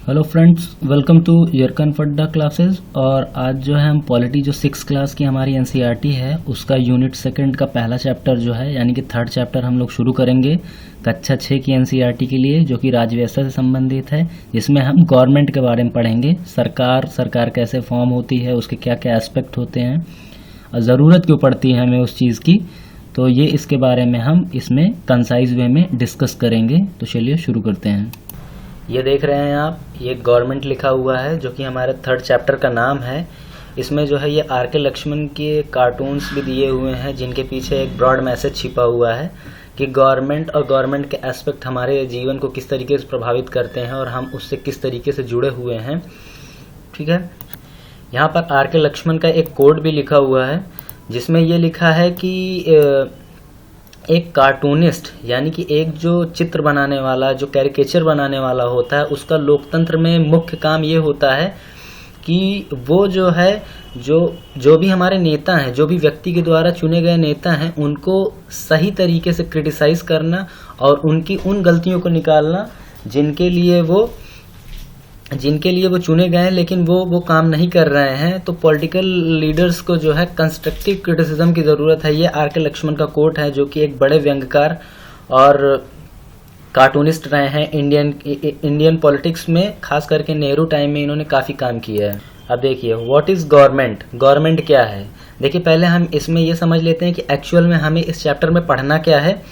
Hello friends, welcome to यरकन फड्डा classes. और आज जो है हम पॉलिटी जो 6 क्लास की हमारी एनसीईआरटी है उसका यूनिट सेकंड का पहला चैप्टर जो है यानी कि थर्ड चैप्टर हम लोग शुरू करेंगे कक्षा 6 की एनसीईआरटी के लिए, जो कि राज्य व्यवस्था से संबंधित है, जिसमें हम गवर्नमेंट के बारे में पढ़ेंगे। सरकार कैसे फॉर्म होती है, उसके क्या क्या एस्पेक्ट होते हैं और ज़रूरत क्यों पड़ती है हमें उस चीज़ की। तो ये इसके बारे में हम इसमें कंसाइज वे में डिस्कस करेंगे। तो चलिए शुरू करते हैं। ये देख रहे हैं आप, ये गवर्नमेंट लिखा हुआ है जो कि हमारे थर्ड चैप्टर का नाम है। इसमें जो है ये आर.के. लक्ष्मण के कार्टून्स भी दिए हुए हैं जिनके पीछे एक ब्रॉड मैसेज छिपा हुआ है कि गवर्नमेंट और गवर्नमेंट के एस्पेक्ट हमारे जीवन को किस तरीके से प्रभावित करते हैं और हम उससे किस तरीके से जुड़े हुए हैं। ठीक है, यहाँ पर आर.के. लक्ष्मण का एक कोड भी लिखा हुआ है जिसमें ये लिखा है कि एक कार्टूनिस्ट यानी कि एक जो चित्र बनाने वाला, जो कैरिकेचर बनाने वाला होता है, उसका लोकतंत्र में मुख्य काम ये होता है कि वो जो है जो भी हमारे नेता हैं, जो भी व्यक्ति के द्वारा चुने गए नेता हैं, उनको सही तरीके से क्रिटिसाइज करना और उनकी उन गलतियों को निकालना जिनके लिए वो चुने गए हैं लेकिन वो काम नहीं कर रहे हैं। तो पॉलिटिकल लीडर्स को जो है कंस्ट्रक्टिव क्रिटिसिज्म की ज़रूरत है। ये आर.के. लक्ष्मण का कोट है जो कि एक बड़े व्यंग्यकार और कार्टूनिस्ट रहे हैं इंडियन पॉलिटिक्स में, खास करके नेहरू टाइम में इन्होंने काफ़ी काम किया है। अब देखिए, व्हाट इज़ गवर्नमेंट, गवर्नमेंट क्या है। देखिए, पहले हम इसमें ये समझ लेते हैं कि एक्चुअल में हमें इस चैप्टर में पढ़ना क्या है,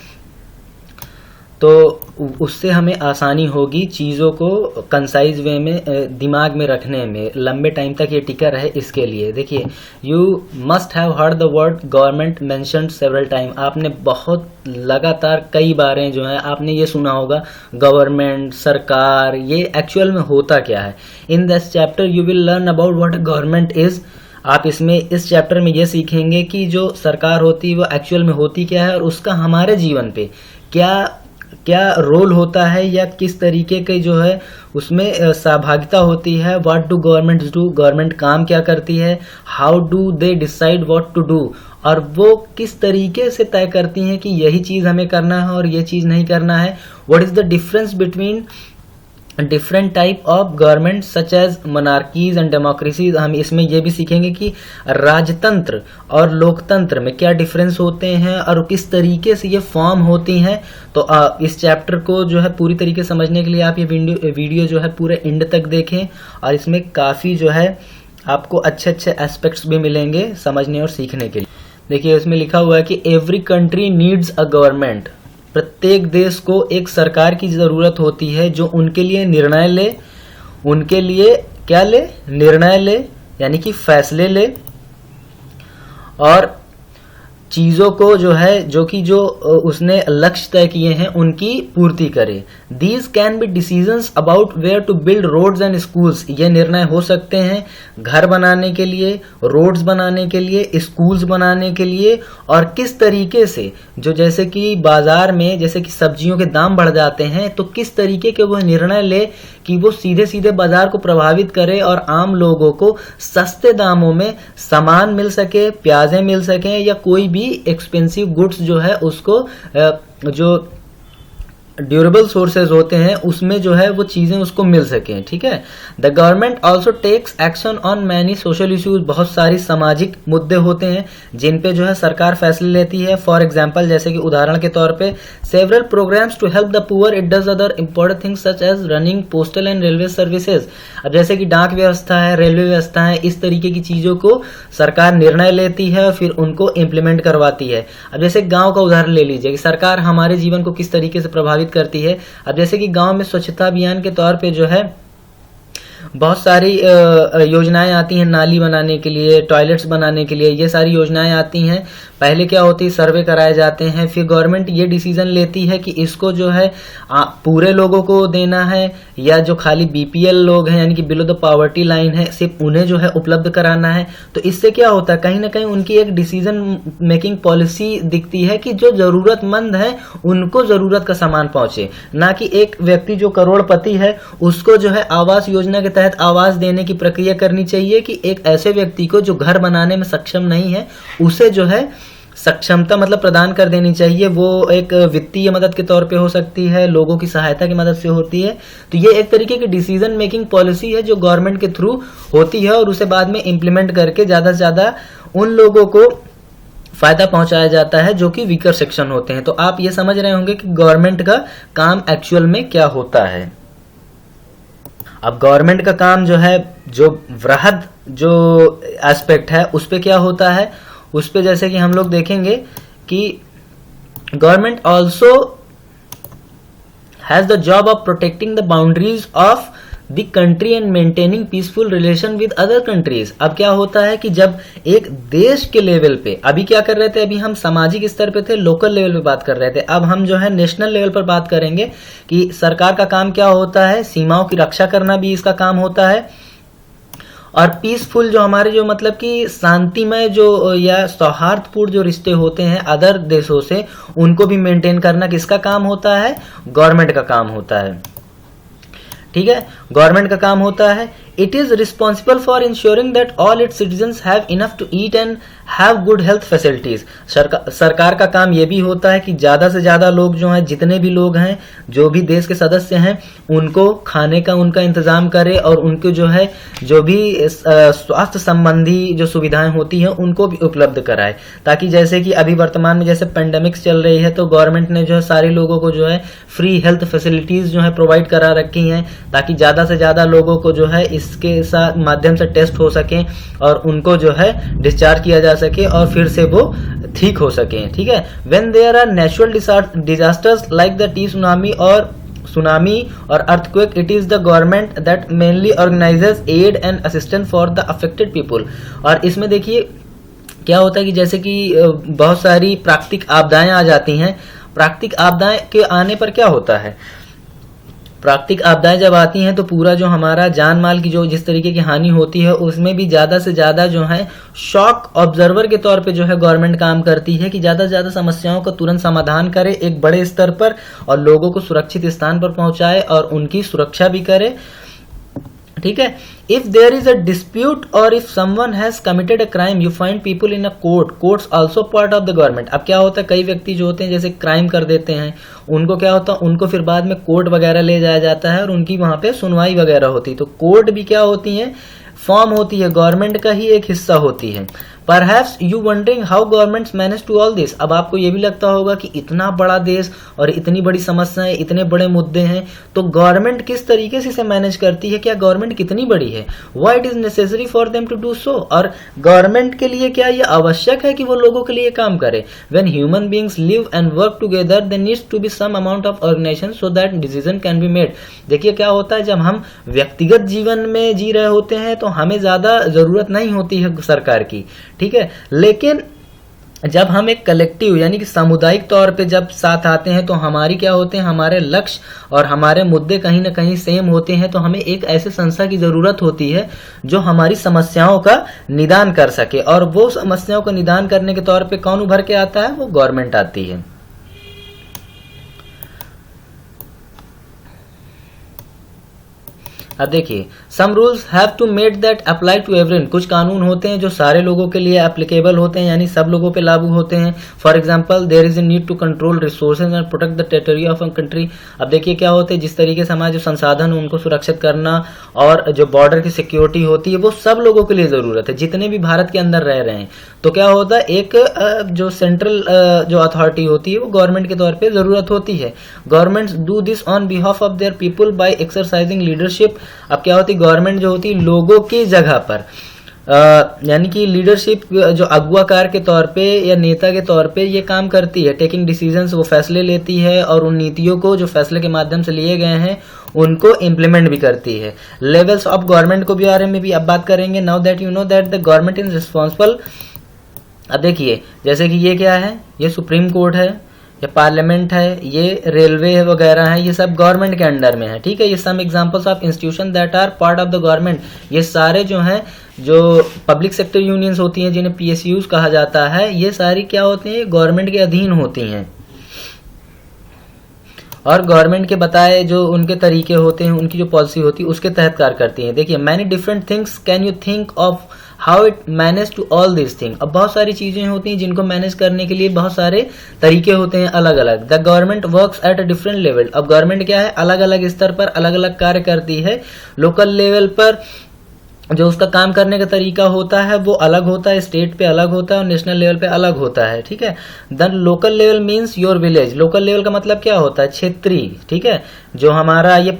तो उससे हमें आसानी होगी चीज़ों को कंसाइज वे में दिमाग में रखने में, लंबे टाइम तक ये टिका रहे इसके लिए। देखिए, you must have heard the word government mentioned several time. आपने बहुत लगातार कई बारें जो है आपने ये सुना होगा गवर्नमेंट, सरकार। ये एक्चुअल में होता क्या है। In this chapter you will learn about what government is. आप इस चैप्टर में ये सीखेंगे कि जो सरकार होती है वो एक्चुअल में होती क्या है और उसका हमारे जीवन पे क्या रोल होता है या किस तरीके के जो है उसमें सहभागिता होती है। What do governments do, government काम क्या करती है। How do they decide what to do, और वो किस तरीके से तय करती हैं कि यही चीज़ हमें करना है और ये चीज़ नहीं करना है। What is the difference between different type of government such as monarchies and democracies. हम इसमें यह भी सीखेंगे कि राजतंत्र और लोकतंत्र में क्या डिफरेंस होते हैं और किस तरीके से ये फॉर्म होती हैं। तो इस चैप्टर को जो है पूरी तरीके से समझने के लिए आप ये वीडियो जो है पूरे एंड तक देखें, और इसमें काफ़ी जो है आपको अच्छे एस्पेक्ट्स भी मिलेंगे समझने और सीखने के लिए। देखिए, इसमें लिखा हुआ है कि every country needs a government. प्रत्येक देश को एक सरकार की ज़रूरत होती है जो उनके लिए निर्णय ले, उनके लिए क्या ले, निर्णय ले यानी कि फैसले ले, और चीज़ों को जो उसने लक्ष्य तय किए हैं उनकी पूर्ति करे। These can be decisions about where to build roads and schools. ये निर्णय हो सकते हैं घर बनाने के लिए, रोड्स बनाने के लिए, स्कूल्स बनाने के लिए, और किस तरीके से जैसे कि बाजार में जैसे कि सब्जियों के दाम बढ़ जाते हैं तो किस तरीके के वह निर्णय ले कि वो सीधे सीधे बाजार को प्रभावित करे और आम लोगों को सस्ते दामों में सामान मिल सके, प्याजें मिल सकें या कोई भी एक्सपेंसिव गुड्स जो है उसको जो ड्यूरेबल सोर्सेज होते हैं उसमें जो है वो चीज़ें उसको मिल सकें। ठीक है, the government also takes action on many social issues. बहुत सारी सामाजिक मुद्दे होते हैं जिन पे जो है सरकार फैसले लेती है। फॉर एग्जांपल, जैसे कि उदाहरण के तौर पे several programs to help the poor, it does other important things such as running postal and railway services. अब जैसे कि डाक व्यवस्था है, रेलवे व्यवस्था है, इस तरीके की चीज़ों को सरकार निर्णय लेती है और फिर उनको इम्प्लीमेंट करवाती है। अब जैसे गाँव का उदाहरण ले लीजिए कि सरकार हमारे जीवन को किस तरीके से प्रभावित करती है। अब जैसे कि गांव में स्वच्छता अभियान के तौर पे जो है बहुत सारी योजनाएं आती हैं, नाली बनाने के लिए, टॉयलेट्स बनाने के लिए, ये सारी योजनाएं आती हैं। पहले क्या होती है, सर्वे कराए जाते हैं, फिर गवर्नमेंट ये डिसीजन लेती है कि इसको जो है पूरे लोगों को देना है या जो खाली बीपीएल लोग हैं यानी कि बिलो द पॉवर्टी लाइन है सिर्फ उन्हें जो है उपलब्ध कराना है। तो इससे क्या होता है, कहीं ना कहीं उनकी एक डिसीजन मेकिंग पॉलिसी दिखती है कि जो जरूरतमंद है उनको जरूरत का सामान पहुंचे, ना कि एक व्यक्ति जो करोड़पति है उसको जो है आवास योजना के तहत आवास देने की प्रक्रिया करनी चाहिए कि एक ऐसे व्यक्ति को जो घर बनाने में सक्षम नहीं है उसे जो है सक्षमता मतलब प्रदान कर देनी चाहिए। वो एक वित्तीय मदद के तौर पे हो सकती है, लोगों की सहायता की मदद से होती है। तो ये एक तरीके की डिसीजन मेकिंग पॉलिसी है जो गवर्नमेंट के थ्रू होती है और उसे बाद में इम्प्लीमेंट करके ज़्यादा से ज़्यादा उन लोगों को फायदा पहुंचाया जाता है जो कि वीकर सेक्शन होते हैं। तो आप ये समझ रहे होंगे कि गवर्नमेंट का काम एक्चुअल में क्या होता है। अब गवर्नमेंट का काम जो है, जो वृहद जो एस्पेक्ट है उस पे क्या होता है, उस पे जैसे कि हम लोग देखेंगे कि government also has the job of protecting the boundaries of the country and maintaining peaceful relation with other countries. अब क्या होता है कि जब एक देश के लेवल पे, अभी क्या कर रहे थे, अभी हम सामाजिक स्तर पे थे, लोकल लेवल पे बात कर रहे थे, अब हम जो है नेशनल लेवल पर बात करेंगे कि सरकार का काम क्या होता है, सीमाओं की रक्षा करना भी इसका काम होता है। और पीसफुल जो हमारे जो मतलब कि शांतिमय जो या सौहार्दपूर्ण जो रिश्ते होते हैं अदर देशों से, उनको भी मेंटेन करना किसका काम होता है, गवर्नमेंट का काम होता है। ठीक है, गवर्नमेंट का काम होता है। It is responsible for ensuring that all its citizens have enough to eat and have good health facilities. सरकार का काम यह भी होता है कि ज्यादा से ज्यादा लोग जो हैं, जितने भी लोग हैं, जो भी देश के सदस्य हैं, उनको खाने का उनका इंतजाम करे और उनको जो है जो भी स्वास्थ्य संबंधी जो सुविधाएं होती हैं उनको भी उपलब्ध कराए। ताकि जैसे कि अभी वर्तमान में जैसे पेंडेमिक्स चल रही है तो गवर्नमेंट ने जो है सारे लोगों को जो है फ्री हेल्थ फैसिलिटीज जो है प्रोवाइड करा रखी हैं, ताकि ज्यादा से ज्यादा लोगों को जो है इसके साथ माध्यम से टेस्ट हो सके और उनको जो है डिस्चार्ज किया जा सके और फिर से वो ठीक हो सके। ठीक है, when there are natural disasters like the tsunami और earthquake, it is the government that mainly organises aid and assistance for the affected people. और इसमें देखिए क्या होता है कि जैसे कि बहुत सारी प्राकृतिक आपदाएं आ जाती हैं। प्राकृतिक आपदाएं के आने पर क्या होता है, प्राकृतिक आपदाएं जब आती हैं तो पूरा जो हमारा जान माल की जो जिस तरीके की हानि होती है उसमें भी ज्यादा से ज्यादा जो है शॉक ऑब्जर्वर के तौर पे जो है गवर्नमेंट काम करती है कि ज्यादा से ज्यादा समस्याओं का तुरंत समाधान करे एक बड़े स्तर पर और लोगों को सुरक्षित स्थान पर पहुंचाए और उनकी सुरक्षा भी करे। ठीक है, if there is a dispute और if someone has committed a crime you find people in a court, courts also part of the government. अब क्या होता है, कई व्यक्ति जो होते हैं जैसे क्राइम कर देते हैं, उनको क्या होता है, उनको फिर बाद में कोर्ट वगैरह ले जाया जाता है और उनकी वहां पे सुनवाई वगैरह होती है। तो कोर्ट भी क्या होती है, फॉर्म होती है, गवर्नमेंट का ही एक हिस्सा होती है। Perhaps you wondering how governments manage to all this। अब आपको ये भी लगता होगा कि इतना बड़ा देश और इतनी बड़ी समस्याएं, इतने बड़े मुद्दे हैं, तो गवर्नमेंट किस तरीके से इसे मैनेज करती है, क्या गवर्नमेंट कितनी बड़ी है, why it is necessary for them to do so। और गवर्नमेंट के लिए क्या ये आवश्यक है कि वो लोगों के लिए काम करे। When human beings live and work together there needs to be some amount of organization so that decision can be made। देखिए क्या होता है, जब हम व्यक्तिगत जीवन में जी रहे होते हैं तो हमें ज्यादा जरूरत नहीं होती है सरकार की। ठीक है, लेकिन जब हम एक कलेक्टिव यानी कि सामुदायिक तौर पे जब साथ आते हैं तो हमारी क्या होते हैं, हमारे लक्ष्य और हमारे मुद्दे कहीं ना कहीं सेम होते हैं। तो हमें एक ऐसे संस्था की जरूरत होती है जो हमारी समस्याओं का निदान कर सके, और वो समस्याओं का निदान करने के तौर पे कौन उभर के आता है, वो गवर्नमेंट आती है। अब देखिए, some rules have to made that apply to everyone. कुछ कानून होते हैं जो सारे लोगों के लिए एप्लीकेबल होते हैं, यानी सब लोगों पे लागू होते हैं। For example, there is a need to control resources and protect the territory of a country. अब देखिए क्या होते हैं, जिस तरीके से हमारे जो संसाधन है उनको सुरक्षित करना और जो बॉर्डर की सिक्योरिटी होती है वो सब लोगों के लिए जरूरत है, जितने भी भारत के अंदर रह रहे हैं। तो क्या होता है, एक जो सेंट्रल जो अथॉरिटी होती है वो गवर्नमेंट के तौर पर जरूरत होती है। Governments do this on behalf of their people by exercising leadership. अब क्या होती है, गवर्नमेंट जो होती है लोगों की जगह पर यानी कि लीडरशिप जो अगुवाकार के तौर पे या नेता के तौर पे ये काम करती है। टेकिंग डिसीजंस, वो फैसले लेती है और उन नीतियों को जो फैसले के माध्यम से लिए गए हैं उनको इम्प्लीमेंट भी करती है। लेवल्स ऑफ गवर्नमेंट को भी बारे में भी अब बात करेंगे। Now that you know that the government is responsible. अब देखिए जैसे कि ये क्या है, ये सुप्रीम कोर्ट है, ये पार्लियामेंट है, ये रेलवे वगैरह है, ये सब गवर्नमेंट के अंडर में है। ठीक है, ये some examples of institution that are part of the government. ये सारे जो हैं, जो पब्लिक सेक्टर यूनियंस होती हैं जिन्हें पीएसयूज कहा जाता है, ये सारी क्या होती हैं, गवर्नमेंट के अधीन होती हैं और गवर्नमेंट के बताए जो उनके तरीके होते हैं, उनकी जो पॉलिसी होती है उसके तहत कार्य करती हैं। देखिए, many different things can you think of how it manage to all this thing. अब बहुत सारी चीजें होती हैं जिनको मैनेज करने के लिए बहुत सारे तरीके होते हैं अलग अलग। The government works at a different level. अब गवर्नमेंट क्या है, अलग अलग स्तर पर अलग अलग कार्य करती है। लोकल लेवल पर जो उसका काम करने का तरीका होता है वो अलग होता है, स्टेट पे अलग होता है और नेशनल लेवल पे अलग होता है, ठीक है। Then local level means your village. Local level का मतलब क्या होता है, क्षेत्रीय, ठीक है। जो हमारा ये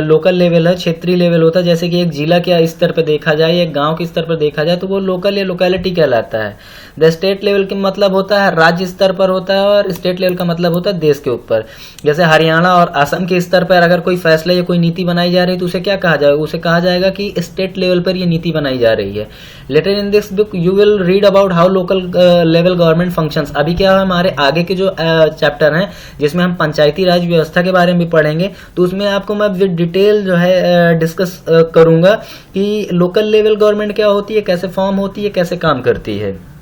लोकल लेवल है, क्षेत्रीय लेवल होता है। जैसे कि एक जिला के स्तर पर देखा जाए, एक गांव के स्तर पर देखा जाए तो वो लोकल या लोकेलिटी कहलाता है। द स्टेट लेवल का मतलब होता है राज्य स्तर पर होता है, और स्टेट लेवल का मतलब होता है देश के ऊपर। जैसे हरियाणा और असम के स्तर पर अगर कोई फैसला या कोई नीति बनाई जा रही है तो उसे क्या कहा जाएगा, उसे कहा जाएगा कि स्टेट लेवल पर ये नीति बनाई जा रही है। Later in this book you will read about how local level government functions. अभी क्या है, हमारे आगे के जो चैप्टर हैं जिसमें हम पंचायती राज व्यवस्था के बारे में पढ़ेंगे, तो उसमें आपको मैं विद डिटेल जो है डिस्कस करूंगा कि लोकल लेवल गवर्नमेंट क्या होती है, कैसे फॉर्म होती है, कैसे काम करती है।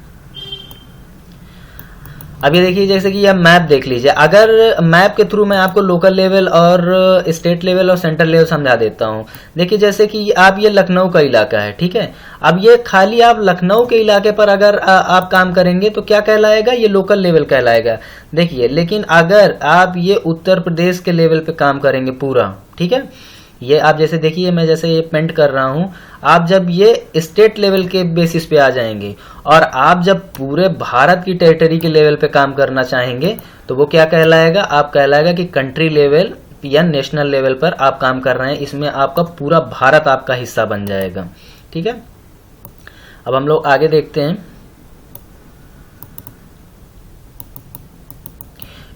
अब ये देखिए, जैसे कि यह मैप देख लीजिए। अगर मैप के थ्रू मैं आपको लोकल लेवल और स्टेट लेवल और सेंट्रल लेवल समझा देता हूँ। देखिए जैसे कि आप ये लखनऊ का इलाका है, ठीक है। अब ये खाली आप लखनऊ के इलाके पर अगर आप काम करेंगे तो क्या कहलाएगा, ये लोकल लेवल कहलाएगा। देखिए, लेकिन अगर आप ये उत्तर प्रदेश के लेवल पे काम करेंगे पूरा, ठीक है, ये आप जैसे देखिए मैं जैसे ये पेंट कर रहा हूं, आप जब ये स्टेट लेवल के बेसिस पे आ जाएंगे और आप जब पूरे भारत की टेरिटरी के लेवल पे काम करना चाहेंगे तो वो क्या कहलाएगा, आप कहलाएगा कि कंट्री लेवल या नेशनल लेवल पर आप काम कर रहे हैं। इसमें आपका पूरा भारत आपका हिस्सा बन जाएगा, ठीक है। अब हम लोग आगे देखते हैं।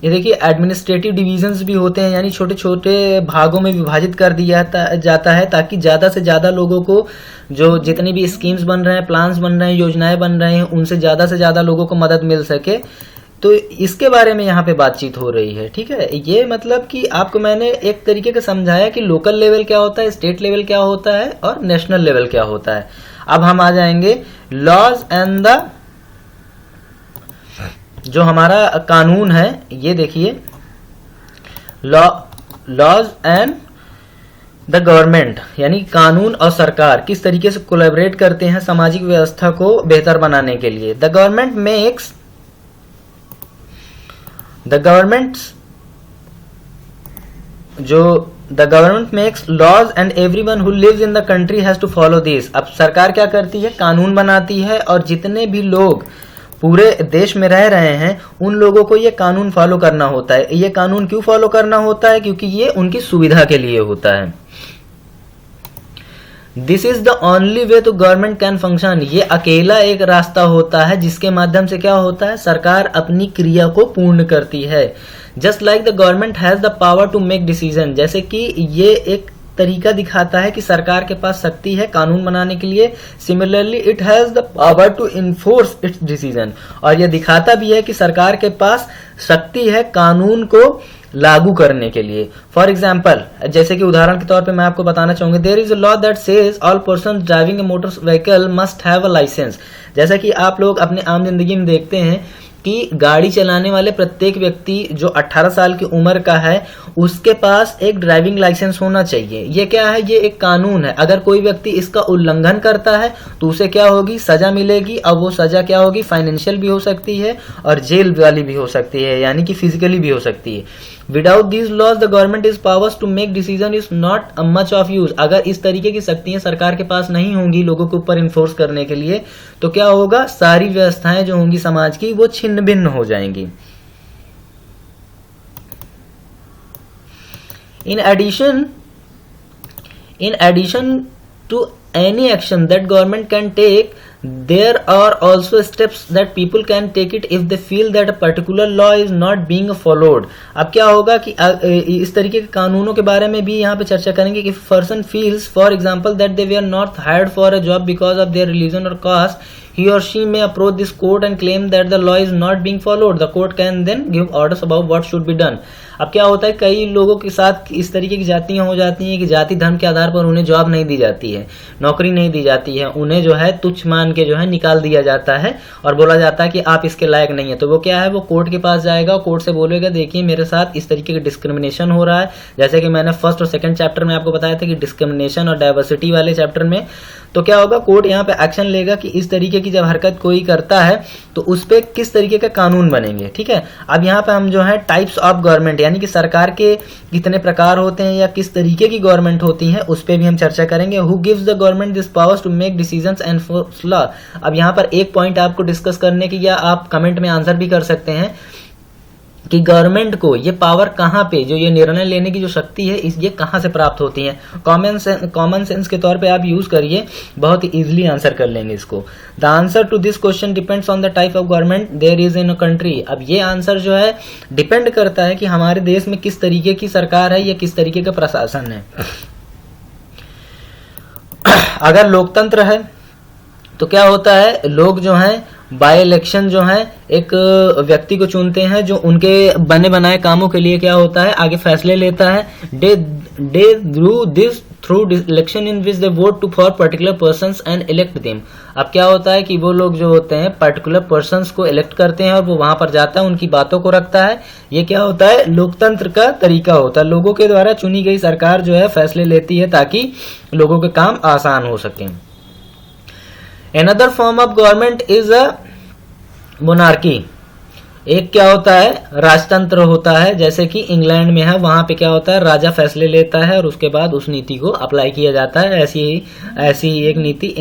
ये देखिए एडमिनिस्ट्रेटिव डिवीजन्स भी होते हैं, यानी छोटे छोटे भागों में विभाजित कर दिया जाता है ताकि ज्यादा से ज्यादा लोगों को, जो जितनी भी स्कीम्स बन रहे हैं, प्लान्स बन रहे हैं, योजनाएं बन रहे हैं, उनसे ज्यादा से ज्यादा लोगों को मदद मिल सके। तो इसके बारे में यहाँ पे बातचीत हो रही है, ठीक है। ये मतलब कि आपको मैंने एक तरीके का समझाया कि लोकल लेवल क्या होता है, स्टेट लेवल क्या होता है और नेशनल लेवल क्या होता है। अब हम आ जाएंगे लॉज एंड द, जो हमारा कानून है, ये देखिए लॉज एंड द गवर्नमेंट, यानी कानून और सरकार किस तरीके से कोलैबोरेट करते हैं सामाजिक व्यवस्था को बेहतर बनाने के लिए। The government makes laws and everyone who lives in the country has to follow this. अब सरकार क्या करती है, कानून बनाती है और जितने भी लोग पूरे देश में रह रहे हैं उन लोगों को ये कानून फॉलो करना होता है। ये कानून क्यों फॉलो करना होता है, क्योंकि ये उनकी सुविधा के लिए होता है। This is the only way to government can function. ये अकेला एक रास्ता होता है जिसके माध्यम से क्या होता है, सरकार अपनी क्रिया को पूर्ण करती है। Just like the government has the power to make decision, जैसे कि ये एक तरीका दिखाता है कि सरकार के पास शक्ति है कानून बनाने के लिए। Similarly it has the power to enforce its decision, और यह दिखाता भी है कि सरकार के पास शक्ति है कानून को लागू करने के लिए। फॉर एग्जाम्पल, जैसे कि उदाहरण के तौर पे मैं आपको बताना चाहूंगा, there is a law that says all person driving a motor vehicle must have a licence. जैसा कि आप लोग अपने आम जिंदगी में देखते हैं कि गाड़ी चलाने वाले प्रत्येक व्यक्ति जो 18 साल की उम्र का है उसके पास एक ड्राइविंग लाइसेंस होना चाहिए। ये क्या है, ये एक कानून है। अगर कोई व्यक्ति इसका उल्लंघन करता है तो उसे क्या होगी, सजा मिलेगी। अब वो सजा क्या होगी, फाइनेंशियल भी हो सकती है और जेल वाली भी हो सकती है, यानी कि फिजिकली भी हो सकती है। Without these laws the government is powers to make decision is not much of use. अगर इस तरीके की शक्तियां सरकार के पास नहीं होंगी लोगों के ऊपर इन्फोर्स करने के लिए, तो क्या होगा, सारी व्यवस्थाएं जो होंगी समाज की वो छिन्न भिन्न हो जाएंगी। In addition to any action that government can take, there are also steps that people can take it if they feel that a particular law is not being followed. अब क्या होगा कि इस तरीके के कानूनों के बारे में भी यहाँ पे चर्चा करेंगे कि person feels, for example, that they were not hired for a job because of their religion or caste, he or she may approach this court and claim that the law is not being followed. The court can then give orders about what should be done. अब क्या होता है, कई लोगों के साथ इस तरीके की जातियां हो जाती हैं कि जाति धर्म के आधार पर उन्हें जॉब नहीं दी जाती है, नौकरी नहीं दी जाती है, उन्हें जो है तुच्छ मान के जो है निकाल दिया जाता है और बोला जाता है कि आप इसके लायक नहीं है। तो वो क्या है, वो कोर्ट के पास जाएगा, कोर्ट से बोलेगा देखिए मेरे साथ इस तरीके का डिस्क्रिमिनेशन हो रहा है। जैसे कि मैंने फर्स्ट और सेकंड चैप्टर में आपको बताया था कि डिस्क्रिमिनेशन और डाइवर्सिटी वाले चैप्टर में, तो क्या होगा, कोर्ट यहाँ पे एक्शन लेगा कि इस तरीके की जब हरकत कोई करता है तो उस पे किस तरीके का कानून बनेंगे। ठीक है, अब यहाँ पे हम जो है टाइप्स ऑफ गवर्नमेंट यानी कि सरकार के कितने प्रकार होते हैं या किस तरीके की गवर्नमेंट होती है उस पर भी हम चर्चा करेंगे। Who gives the government this powers to make decisions and enforce law. अब यहाँ पर एक पॉइंट आपको डिस्कस करने की, या आप कमेंट में आंसर भी कर सकते हैं कि गवर्नमेंट को ये पावर कहाँ पे, जो ये निर्णय लेने की जो शक्ति है ये कहाँ से प्राप्त होती है। कॉमन सेंस के तौर पे आप यूज करिए, बहुत ही इजीली आंसर कर लेंगे इसको। The answer to this question depends on the type of government there is in a country. अब ये आंसर जो है डिपेंड करता है कि हमारे देश में किस तरीके की सरकार है या किस तरीके का प्रशासन है। अगर लोकतंत्र है तो क्या होता है, लोग जो हैं बाय इलेक्शन जो है एक व्यक्ति को चुनते हैं जो उनके बने बनाए कामों के लिए क्या होता है आगे फैसले लेता है। They do this through election in which they vote to for particular persons and elect them. अब क्या होता है कि वो लोग जो होते हैं पर्टिकुलर पर्संस को इलेक्ट करते हैं और वो वहां पर जाता है, उनकी बातों को रखता है। ये क्या होता है, लोकतंत्र का तरीका होता है। लोगों के द्वारा चुनी गई सरकार जो है फैसले लेती है ताकि लोगों के काम आसान हो सके। Another form of government is a monarchy। एक क्या होता है, राजतंत्र होता है, जैसे कि इंग्लैंड में है, वहां पे क्या होता है राजा फैसले लेता है और उसके बाद उस नीति को अप्लाई किया जाता है। ऐसी ही एक नीति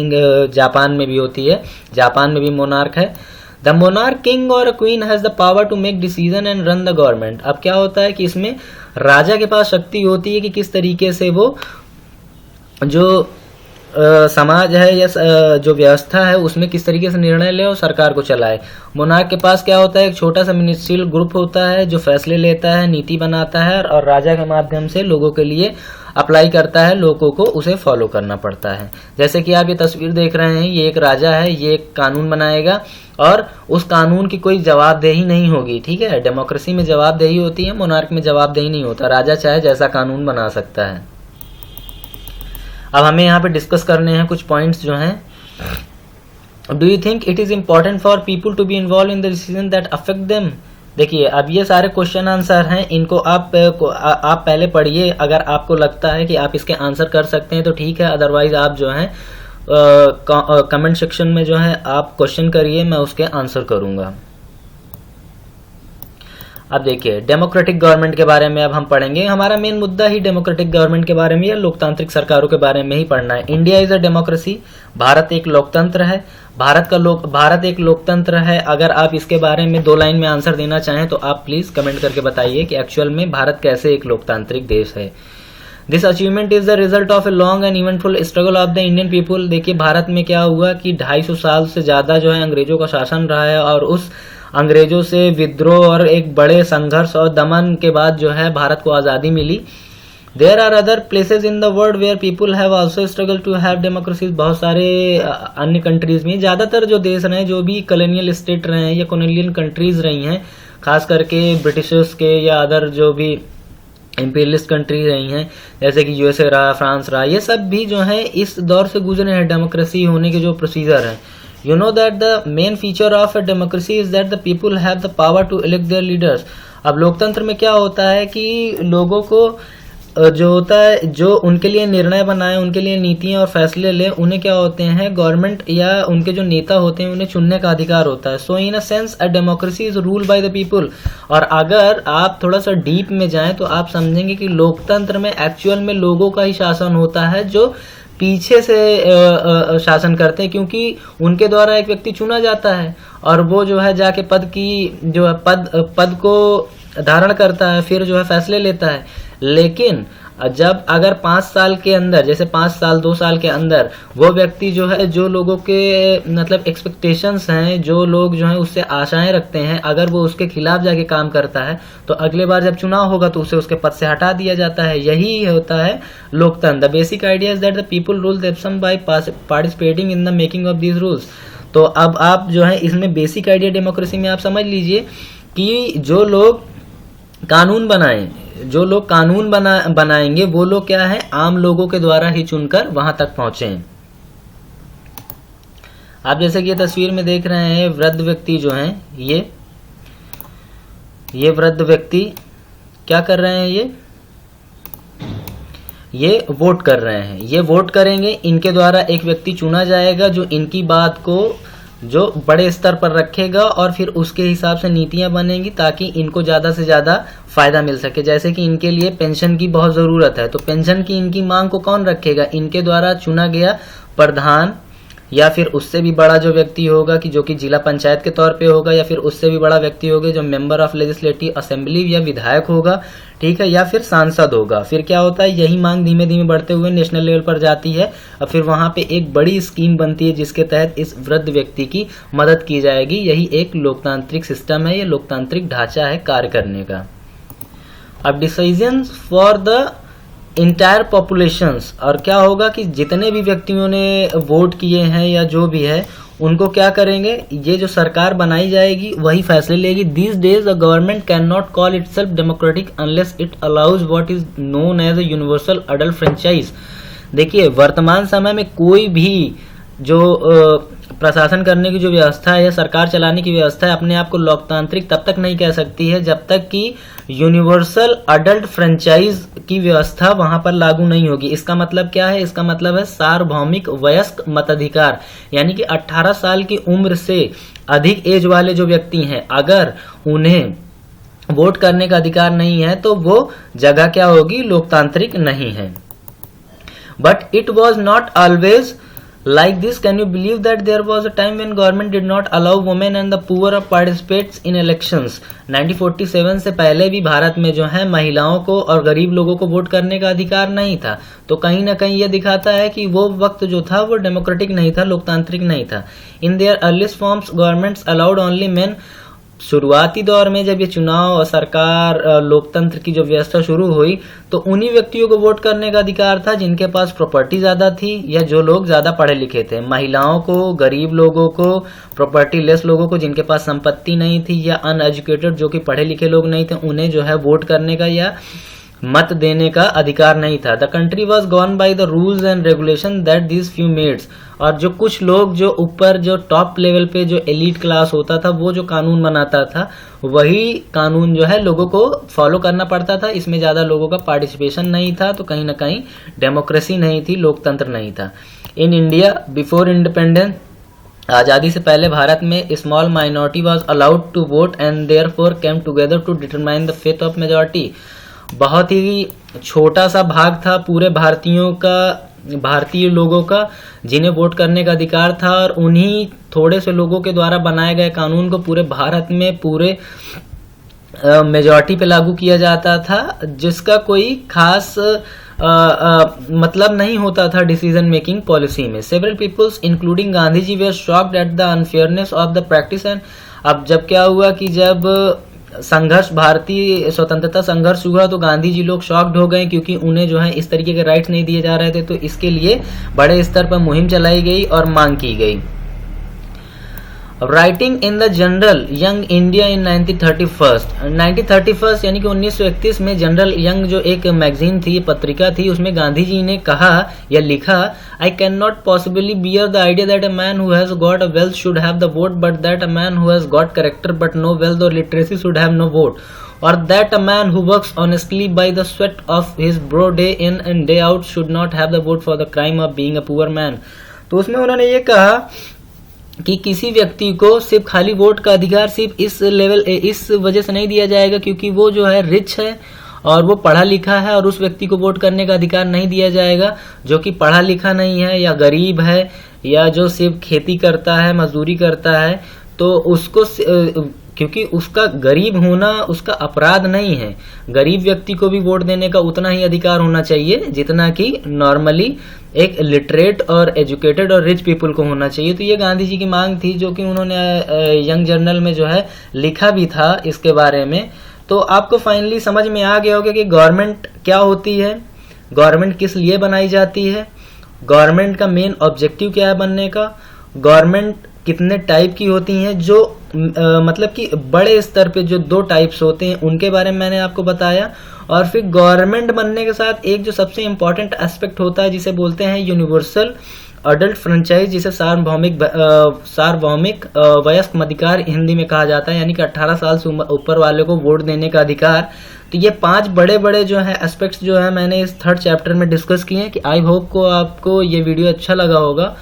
जापान में भी होती है, जापान में भी मोनार्क है। द मोनार्क किंग और queen has the power to make decision and run the government. अब क्या होता है कि इसमें राजा के पास शक्ति होती है कि किस तरीके से वो जो समाज है या जो व्यवस्था है उसमें किस तरीके से निर्णय ले और सरकार को चलाए। मोनार्क के पास क्या होता है, एक छोटा सा मिनिस्ट्रियल ग्रुप होता है जो फैसले लेता है, नीति बनाता है और राजा के माध्यम से लोगों के लिए अप्लाई करता है, लोगों को उसे फॉलो करना पड़ता है। जैसे कि आप ये तस्वीर देख रहे हैं, ये एक राजा है, ये एक कानून बनाएगा और उस कानून की कोई जवाबदेही नहीं होगी। ठीक है, डेमोक्रेसी में जवाबदेही होती है, मोनार्क में जवाबदेही नहीं होता। राजा चाहे जैसा कानून बना सकता है। अब हमें यहाँ पे डिस्कस करने हैं कुछ पॉइंट्स जो हैं। Do you think it is important for people to be involve in the decision that affect them. देखिए, अब ये सारे क्वेश्चन आंसर हैं, इनको आप पहले पढ़िए। अगर आपको लगता है कि आप इसके आंसर कर सकते हैं तो ठीक है, अदरवाइज आप जो है कमेंट सेक्शन में जो है आप क्वेश्चन करिए, मैं उसके आंसर करूंगा। अब देखिए, डेमोक्रेटिक गवर्नमेंट के बारे में अब हम पढ़ेंगे। हमारा मेन मुद्दा ही डेमोक्रेटिक गवर्नमेंट के बारे में या लोकतांत्रिक सरकारों के बारे में ही पढ़ना है। India is a democracy. Bharat एक लोकतंत्र है। भारत एक लोकतंत्र है। अगर आप इसके बारे में 2 लाइन में आंसर देना चाहें तो आप प्लीज कमेंट करके बताइए कि एक्चुअल में भारत कैसे एक लोकतांत्रिक देश है। This achievement is the result of a long and eventful struggle of the Indian people. देखिए, भारत में क्या हुआ कि 250 साल से ज्यादा जो है अंग्रेजों का शासन रहा है और उस अंग्रेजों से विद्रोह और एक बड़े संघर्ष और दमन के बाद जो है भारत को आज़ादी मिली। There are other places in the world where people have also struggle to have democracy. बहुत सारे अन्य कंट्रीज में, ज़्यादातर जो देश रहे जो भी कॉलोनियल स्टेट रहे हैं या कॉलोनियल कंट्रीज रही हैं, खास करके ब्रिटिशर्स के या अदर जो भी इंपीरियलिस्ट कंट्री रही हैं, जैसे कि यूएसए रहा, फ्रांस रहा, ये सब भी जो है इस दौर से गुजरे हैं डेमोक्रेसी होने के जो प्रोसीजर है। You know that the main feature of a democracy is that the people have the power to elect their leaders। अब लोकतंत्र में क्या होता है कि लोगों को जो होता है, जो उनके लिए निर्णय बनाए, उनके लिए नीतियां और फैसले ले, उन्हें क्या होते हैं, गवर्नमेंट या उनके जो नेता होते हैं उन्हें चुनने का अधिकार होता है। So in a sense a democracy is ruled by the people. और अगर आप थोड़ा सा डीप में जाएं तो आप समझेंगे कि लोकतंत्र में एक्चुअल में लोगों का ही शासन होता है जो पीछे से शासन करते हैं, क्योंकि उनके द्वारा एक व्यक्ति चुना जाता है और वो जो है जाके पद पद को धारण करता है, फिर जो है फैसले लेता है। लेकिन जब अगर 5 साल के अंदर, जैसे 5 साल 2 साल के अंदर वो व्यक्ति जो है, जो लोगों के मतलब एक्सपेक्टेशंस हैं, जो लोग जो है उससे आशाएं रखते हैं, अगर वो उसके खिलाफ जाके काम करता है तो अगले बार जब चुनाव होगा तो उसे उसके पद से हटा दिया जाता है। यही होता है लोकतंत्र। The basic idea is that the people rule themselves by participating in the making of these rules. तो अब आप जो है इसमें बेसिक आइडिया डेमोक्रेसी में आप समझ लीजिए कि जो लोग कानून बनाएंगे वो लोग क्या है, आम लोगों के द्वारा ही चुनकर वहां तक पहुंचे। आप जैसे कि ये तस्वीर में देख रहे हैं, वृद्ध व्यक्ति जो हैं, ये वृद्ध व्यक्ति क्या कर रहे हैं, ये वोट कर रहे हैं, ये वोट करेंगे, इनके द्वारा एक व्यक्ति चुना जाएगा जो इनकी बात को जो बड़े स्तर पर रखेगा और फिर उसके हिसाब से नीतियां बनेंगी ताकि इनको ज्यादा से ज्यादा फायदा मिल सके। जैसे कि इनके लिए पेंशन की बहुत जरूरत है, तो पेंशन की इनकी मांग को कौन रखेगा? इनके द्वारा चुना गया प्रधान या फिर उससे भी बड़ा जो व्यक्ति होगा कि जो कि जिला पंचायत के तौर पे होगा, या फिर उससे भी बड़ा व्यक्ति होगा जो मेंबर ऑफ लेजिस्लेटिव असेंबली या विधायक होगा, ठीक है, या फिर सांसद होगा। फिर क्या होता है, यही मांग धीमे धीमे बढ़ते हुए नेशनल लेवल पर जाती है और फिर वहां पे एक बड़ी स्कीम बनती है जिसके तहत इस वृद्ध व्यक्ति की मदद की जाएगी। यही एक लोकतांत्रिक सिस्टम है, ये लोकतांत्रिक ढांचा है कार्य करने का। अब decision for the entire populations, और क्या होगा कि जितने भी व्यक्तियों ने वोट किए हैं या जो भी है उनको क्या करेंगे, ये जो सरकार बनाई जाएगी वही फैसले लेगी। This days the government can not call itself democratic unless it allows what is known as a universal adult franchise. देखिए, वर्तमान समय में कोई भी जो प्रशासन करने की जो व्यवस्था है या सरकार चलाने की व्यवस्था है अपने आप को लोकतांत्रिक तब तक नहीं कह सकती है जब तक कि यूनिवर्सल अडल्ट फ्रेंचाइज की व्यवस्था वहां पर लागू नहीं होगी। इसका मतलब क्या है? इसका मतलब है सार्वभौमिक वयस्क मताधिकार, यानी कि 18 साल की उम्र से अधिक एज वाले जो व्यक्ति हैं अगर उन्हें वोट करने का अधिकार नहीं है तो वो जगह क्या होगी, लोकतांत्रिक नहीं है। But it was not always like this. Can you believe that there was a time when government did not allow women and the poor of participates in elections? 1947 से पहले भी भारत में जो है महिलाओं को और गरीब लोगों को वोट करने का अधिकार नहीं था। तो कहीं ना कहीं यह दिखाता है कि वो वक्त जो था वो डेमोक्रेटिक नहीं था, लोकतांत्रिक नहीं था। In their earliest forms governments allowed only main. शुरुआती दौर में जब ये चुनाव और सरकार लोकतंत्र की जो व्यवस्था शुरू हुई तो उन्हीं व्यक्तियों को वोट करने का अधिकार था जिनके पास प्रॉपर्टी ज्यादा थी या जो लोग ज्यादा पढ़े लिखे थे। महिलाओं को, गरीब लोगों को, प्रॉपर्टी लेस लोगों को जिनके पास संपत्ति नहीं थी या अनएजुकेटेड जो कि पढ़े लिखे लोग नहीं थे, उन्हें जो है वोट करने का या मत देने का अधिकार नहीं था। The country was govern by the rules and regulation that these few mades. और जो कुछ लोग जो ऊपर जो टॉप लेवल पे जो एलीट क्लास होता था वो जो कानून बनाता था वही कानून जो है लोगों को फॉलो करना पड़ता था। इसमें ज्यादा लोगों का पार्टिसिपेशन नहीं था, तो कहीं ना कहीं डेमोक्रेसी नहीं थी, लोकतंत्र नहीं था। इन इंडिया बिफोर इंडिपेंडेंस, आजादी से पहले भारत में small minority was allowed to vote and therefore came together to determine the faith of majority. बहुत ही छोटा सा भाग था पूरे भारतीयों का, भारतीय लोगों का जिन्हें वोट करने का अधिकार था, और उन्हीं थोड़े से लोगों के द्वारा बनाए गए कानून को पूरे भारत में पूरे मेजॉरिटी पे लागू किया जाता था, जिसका कोई खास मतलब नहीं होता था डिसीजन मेकिंग पॉलिसी में। Several peoples including Gandhi ji were shocked at the unfairness of the practice. And अब जब क्या हुआ कि जब संघर्ष, भारतीय स्वतंत्रता संघर्ष हुआ तो गांधी जी लोग शॉक्ड हो गए क्योंकि उन्हें जो है इस तरीके के राइट्स नहीं दिए जा रहे थे। तो इसके लिए बड़े स्तर पर मुहिम चलाई गई और मांग की गई। Writing in the general young India in 1931 यानी कि 1931 में जनरल यंग जो एक मैगजीन थी, पत्रिका थी, उसमें गांधी जी ने कहा या लिखा, I can not possibly bear the idea that a man who has got a wealth should have the vote, but that a man who has got character but no wealth और literacy should have no vote, और that a man who works honestly by the sweat of his brow day in and day out should not have the vote for the crime of being a poor man. तो उसमें उन्होंने ये कहा कि किसी व्यक्ति को सिर्फ खाली वोट का अधिकार सिर्फ इस वजह से नहीं दिया जाएगा क्योंकि वो जो है रिच है और वो पढ़ा लिखा है, और उस व्यक्ति को वोट करने का अधिकार नहीं दिया जाएगा जो कि पढ़ा लिखा नहीं है या गरीब है या जो सिर्फ खेती करता है, मजदूरी करता है। तो उसको, क्योंकि उसका गरीब होना उसका अपराध नहीं है, गरीब व्यक्ति को भी वोट देने का उतना ही अधिकार होना चाहिए जितना कि नॉर्मली एक लिटरेट और एजुकेटेड और रिच पीपल को होना चाहिए। तो ये गांधी जी की मांग थी जो कि उन्होंने यंग जर्नल में जो है लिखा भी था इसके बारे में। तो आपको फाइनली समझ में आ गया होगा कि गवर्नमेंट क्या होती है, गवर्नमेंट किस लिए बनाई जाती है, गवर्नमेंट का मेन ऑब्जेक्टिव क्या है बनने का, गवर्नमेंट कितने टाइप की होती हैं, जो मतलब कि बड़े स्तर पे जो 2 टाइप्स होते हैं उनके बारे में मैंने आपको बताया। और फिर गवर्नमेंट बनने के साथ एक जो सबसे इम्पोर्टेंट एस्पेक्ट होता है जिसे बोलते हैं यूनिवर्सल अडल्ट फ्रेंचाइज, जिसे सार्वभौमिक वयस्क मताधिकार हिंदी में कहा जाता है, यानी कि 18 साल से ऊपर वाले को वोट देने का अधिकार। तो ये 5 बड़े बड़े जो है एस्पेक्ट्स जो है मैंने इस 3rd चैप्टर में डिस्कस किए हैं। कि आई होप को आपको ये वीडियो अच्छा लगा होगा।